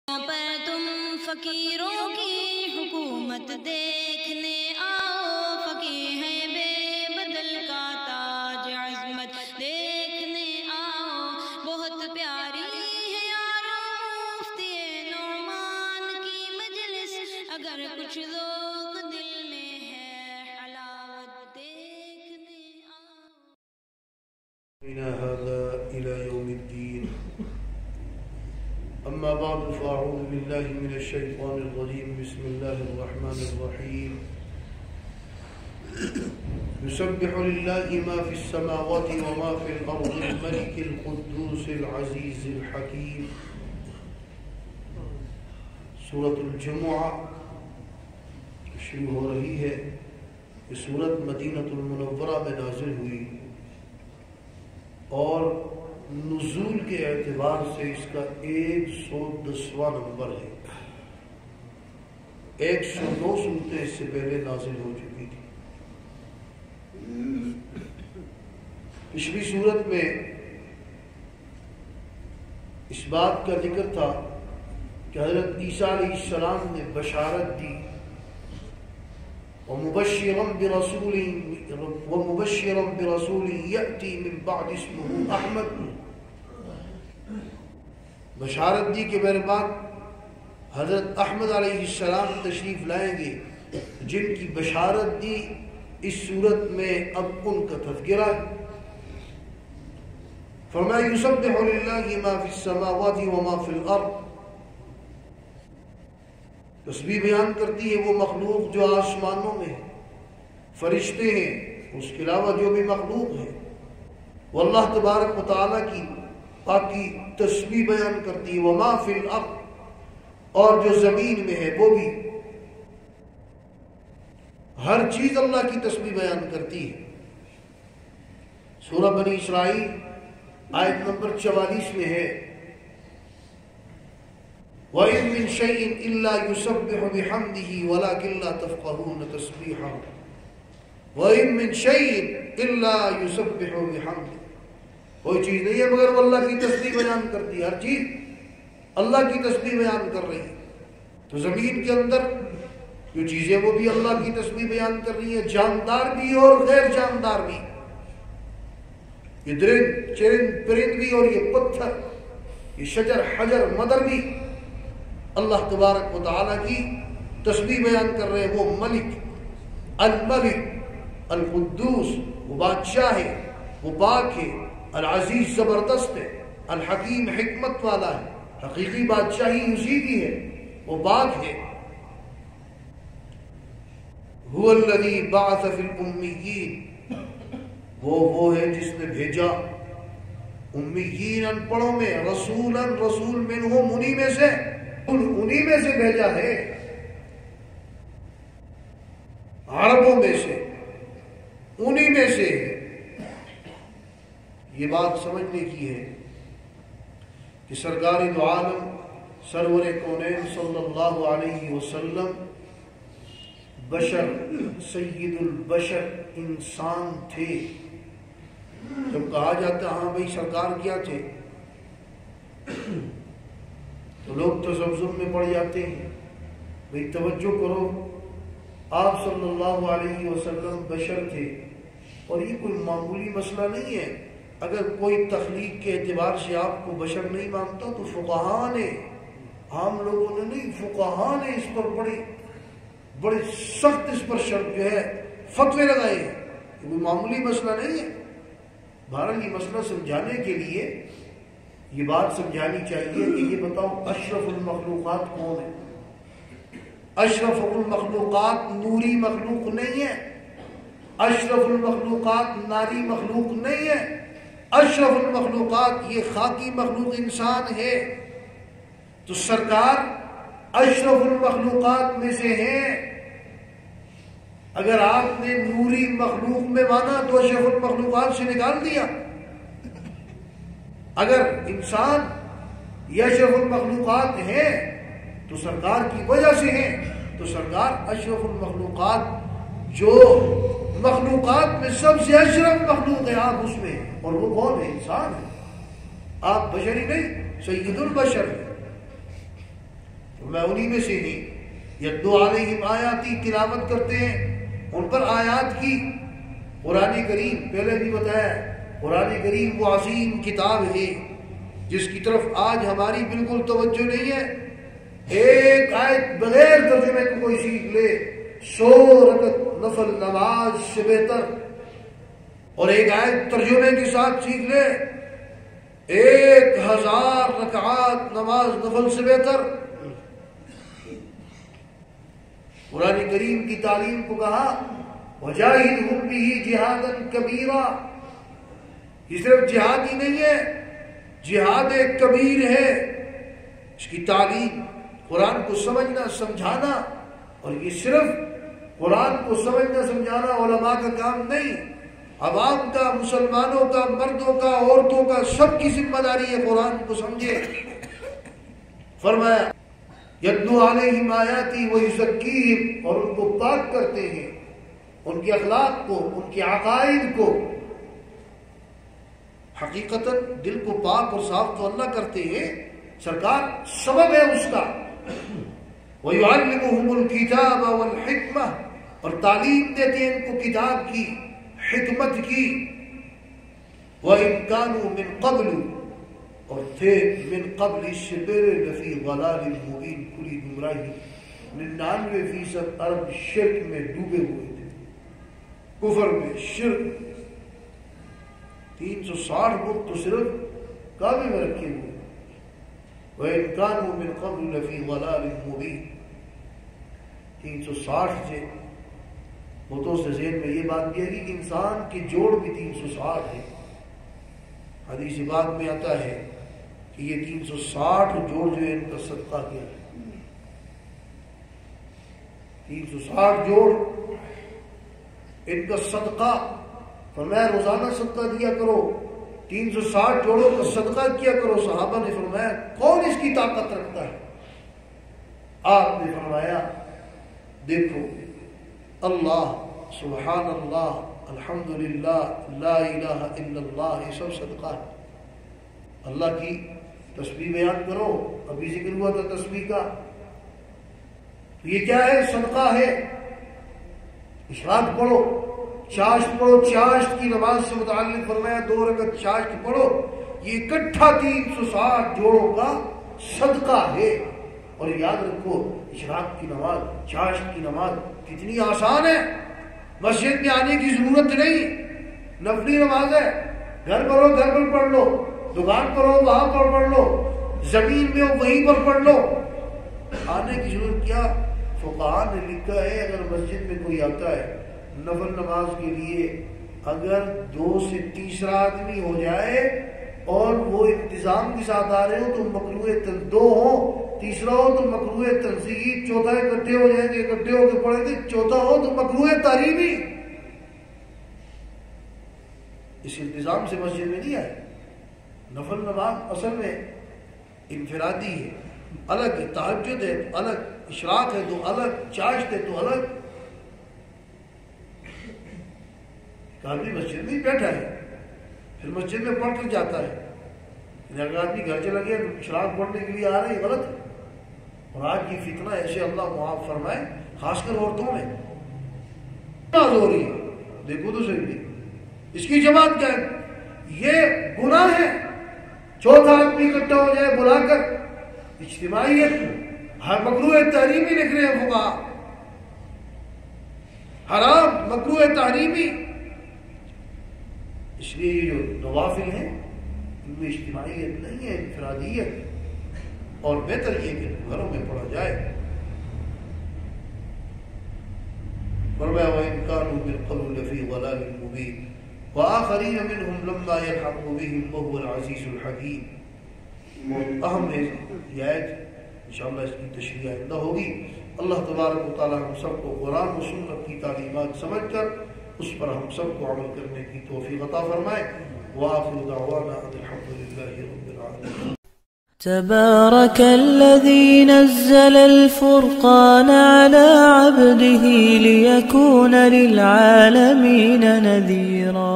پر تم فقیروں کی حکومت دیکھنے آؤ، فقیر ہے بے بدل کا تاج عظمت دیکھنے آؤ، بہت پیاری ہے یار مفتی نعمان کی مجلس، اگر کچھ ذوق دل میں ہے حلاوت دیکھنے آؤ۔ هذا إلى يوم الدين. أما بعد فأعوذ بالله من الشيطان الرجيم. بسم الله الرحمن الرحيم. يسبح لله ما في السماوات وما في الأرض الملك القدوس العزيز الحكيم. سورة الجمعہ شروع ہو رہی ہے. یہ سورت مدینہ المنورہ میں نازل ہوئی اور نزول کے اعتبار سے اس کا 110واں نمبر ہے. 109 سورتیں اس سے پہلے نازل ہو چکی تھی. پچھلی سورت میں اس بات کا ذکر تھا کہ حضرت عیسیٰ علیہ السلام نے بشارت دی ومبشرا برسول یأتی من بعد اسمہ احمد، بشارت دی کہ میرے بعد حضرت احمد علیہ السلام تشریف لائیں گے، جن کی بشارت دی اس صورت میں اب ان کا تذکرہ ہے. فرمایا یسبح للہ ما فی السماوات وما فی الارض، تسبیح بیان کرتی ہے وہ مخلوق جو آسمانوں میں فرشتے ہیں، اس کے علاوہ جو بھی مخلوق ہے، وہ اللہ تبارک و تعالیٰ کی پاکی تسبیح بیان کرتی ہے. وما فی الارض، اور جو زمین میں ہے وہ بھی، ہر چیز اللہ کی تسبیح بیان کرتی ہے. سورہ بنی اسرائیل آیت نمبر 44 میں ہے وَإِن مِّن شَيْءٍ إِلَّا يُسَبِّحُ بِحَمْدِهِ وَلَكِن لَّا تَفْقَهُونَ تَسْبِيحَهُ. وَإِن مِّن شَيْءٍ إِلَّا يُسَبِّحُ بِحَمْدِهِ، کوئی چیز نہیں ہے مگر وہ اللہ کی تسبیح بیان کرتی ہے. ہر چیز اللہ کی تسبیح بیان کر رہی ہے. تو زمین کے اندر جو چیزیں وہ بھی اللہ کی تسبیح بیان کر رہی ہیں، جاندار بھی اور غیر جاندار بھی، یہ درند چرند پرند بھی اور یہ پتھر، یہ شجر حجر مدر بھی اللہ تبارک و تعالیٰ کی تسبیح بیان کر رہے ہیں. وہ ملک، الملک، القدوس، وہ بادشاہ ہے، وہ پاک ہے، العزیز زبردست ہے، الحکیم حکمت والا ہے. حقیقی بادشاہی اسی کی ہے، وہ پاک ہے. هو الذی بعث فی الامیین، وہ ہے جس نے بھیجا امیین ان پڑھوں میں، رسولا رسول منہم، انہی میں سے، انہی میں سے بھیجا ہے، عربوں میں سے، انہی میں سے. یہ بات سمجھنے کی ہے کہ سرکار دو عالم سرور کونین صلی اللہ علیہ وسلم بشر، سید البشر، انسان تھے. جب کہا جاتا ہاں بھئی سرکار کیا تھے تو لوگ تذبذب میں پڑ جاتے ہیں. بھئی توجہ کرو، آپ صلی اللہ علیہ وسلم بشر تھے، اور یہ کوئی معمولی مسئلہ نہیں ہے. اگر کوئی تخلیق کے اعتبار سے آپ کو بشر نہیں مانتا تو فقہاء نے، عام لوگوں نے نہیں، فقہاء نے اس پر بڑے سخت اس پر شرط جو ہے فتوے لگائے ہیں. یہ کوئی معمولی مسئلہ نہیں ہے. بہرحال یہ مسئلہ سمجھانے کے لیے یہ بات سمجھانی چاہیے کہ یہ بتاؤ اشرف المخلوقات کون ہے؟ اشرف المخلوقات نوری مخلوق نہیں ہے، اشرف المخلوقات ناری مخلوق نہیں ہے، اشرف المخلوقات یہ خاکی مخلوق انسان ہے. تو سرکار اشرف المخلوقات میں سے ہیں. اگر آپ نے نوری مخلوق میں مانا تو اشرف المخلوقات سے نکال دیا. اگر انسان یہ اشرف المخلوقات ہیں تو سرکار کی وجہ سے ہیں. تو سرکار اشرف المخلوقات، جو مخلوقات میں سب سے اشرف مخلوق ہے، آپ اس میں، اور وہ کون ہے؟ انسان ہے. آپ بشری نہیں، سید البشر. میں انہی میں سے ہی یتلو علیہم آیاتی، تلاوت کرتے ہیں ان پر آیات کی۔ قرآن کریم پہلے بھی بتایا، قرآن کریم وہ عظیم کتاب ہے جس کی طرف آج ہماری بالکل توجہ نہیں ہے۔ ایک آیت بغیر ترجمے کو کوئی سیکھ لے 100 رکعت نفل نماز سے بہتر، اور ایک آیت ترجمے کے ساتھ سیکھ لے 1000 رکعات نماز نفل سے بہتر۔ قرآن کریم کی تعلیم کو کہا وَجَاهِدْهُمْ بِهِ جِهَادًا كَبِيرًا، یہ صرف جہاد ہی نہیں ہے، جہاد ایک کبیر ہے۔ اس کی تعلیم قرآن کو سمجھنا سمجھانا، اور یہ صرف قرآن کو سمجھنا سمجھانا علماء کا کام نہیں، عوام کا، مسلمانوں کا، مردوں کا، عورتوں کا، سب کی ذمہ داری ہے قرآن کو سمجھے۔ فرمایا یتلو علیہم آیاتی ویزکیہم، اور ان کو پاک کرتے ہیں، ان کے اخلاق کو، ان کے عقائد کو۔ حقیقتاً دل کو پاک اور صاف تو اللہ کرتے ہیں، سرکار سبب ہے اس کا۔ وَيُعَلِّمُهُمُ الْكِتَابَ وَالْحِكْمَةَ، اور تعلیم دیتے ہیں ان کو کتاب کی، حکمت کی۔ وَإِنْ كَانُوا مِنْ قَبْلُ، اور تھے من قبل اس سے پہلے لفی ضلال مبین، کھلی گمراہی، 99% عرب شرک میں ڈوبے ہوئے تھے، کفر میں، شرک۔ 360 بت تو صرف کعبے میں رکھے ہوئے۔ وَإِنْ كَانُوا مِنْ قَبْلُ لَفِي ضَلَالٍ مُبِينٍ، 360 سے بتوں سے ذہن میں یہ بات بھی ہے کہ انسان کے جوڑ بھی 360 ہے۔ حدیث پاک میں آتا ہے کہ یہ 360 جوڑ جو ہے ان کا صدقہ کیا ہے، 360 جوڑ ان کا صدقہ، فرمایا روزانہ صدقہ دیا کرو، 360 جوڑوں کا صدقہ کیا کرو۔ صحابہ نے فرمایا کون اس کی طاقت رکھتا ہے؟ آپ نے فرمایا دیکھو اللہ، سبحان اللہ، الحمدللہ، لا الہ الا اللہ، یہ سب صدقہ ہے۔ اللہ کی تسبیح بیان کرو، ابھی ذکر ہوا تھا تسبیح کا، تو یہ کیا ہے؟ صدقہ ہے۔ اشراق پڑھو، چاشت پڑھو، چاشت کی نماز سے متعلق فرمایا 2 رکعت چاشت پڑھو، یہ اکٹھا 360 جوڑوں کا صدقہ ہے۔ اور یاد رکھو اشراق کی نماز، چاشت کی نماز کتنی آسان ہے، مسجد میں آنے کی ضرورت نہیں، نفلی نماز ہے، گھر پر ہو گھر پر پڑھ لو، دکان پر ہو وہاں پر پڑھ لو، زمین میں ہو وہیں پر پڑھ لو، آنے کی ضرورت کیا؟ فقہاء نے لکھا ہے اگر مسجد میں کوئی آتا ہے نفل نماز کے لیے، اگر 2 سے تیسرا آدمی ہو جائے اور وہ انتظام کے ساتھ آ رہے ہو تو مکروہ 2 ہو، تیسرا ہو تو مکروہ تنزیہی، چوتھا اکٹھے ہو جائیں گے، اکٹھے ہو کے پڑھیں گے، چوتھا ہو تو مکروہ تحریمی۔ اس انتظام سے مسجد میں نہیں آئے۔ نفل نماز اصل میں انفرادی ہے، الگ ہے، تہجد ہے تو الگ، اشراق ہے تو الگ، چاشت ہے تو الگ۔ آدمی مسجد میں ہی بیٹھا ہے، پھر مسجد میں پڑھ کر جاتا ہے، اگر آدمی گھر چلا گیا تو اشراق پڑھنے کے لیے آ رہے ہیں، غلط ہے۔ اور آج کی فتنہ ایسے اللہ معاف فرمائے، خاص کر عورتوں میں نماز ہو رہی ہے، دیکھو تو صحیح، اس کی جماعت کیا ہے؟ یہ گناہ ہے۔ چوتھا آدمی اکٹھا ہو جائے بلا کر، اجتماعیت، ہر مکروہ تحریمی لکھ رہے ہیں فقہاء، حرام، مکروہ تحریمی۔ اس لیے یہ جو نوافل ہیں ان میں اجتماعیت نہیں ہے، انفرادیت، اور بہتر یہ کہ گھروں میں پڑھا جائے۔ فرمایا وَإِنْ كَانُوا مِنْ قَبْلُ لَفِي ضَلَالٍ مُبِينٍ وَآخَرِينَ مِنْهُمْ لَمَّا يَلْحَقُوا بِهِمْ وَهُوَ الْعَزِيزُ الْحَكِيمُ۔ اہم ہے یہ آیت، انشاءاللہ اس کی تشریح آئندہ ہوگی۔ اللہ تبارک و تعالی ہم سب کو قرآن و سنت کی تعلیمات سمجھ کر اس پر ہم سب کو عمل کرنے کی توفیق عطا فرمائے۔ وآخر دعوانا الحمد للہ رب العالمین۔ تبارك الذي نزل الفرقان على عبده ليكون للعالمين نذيرا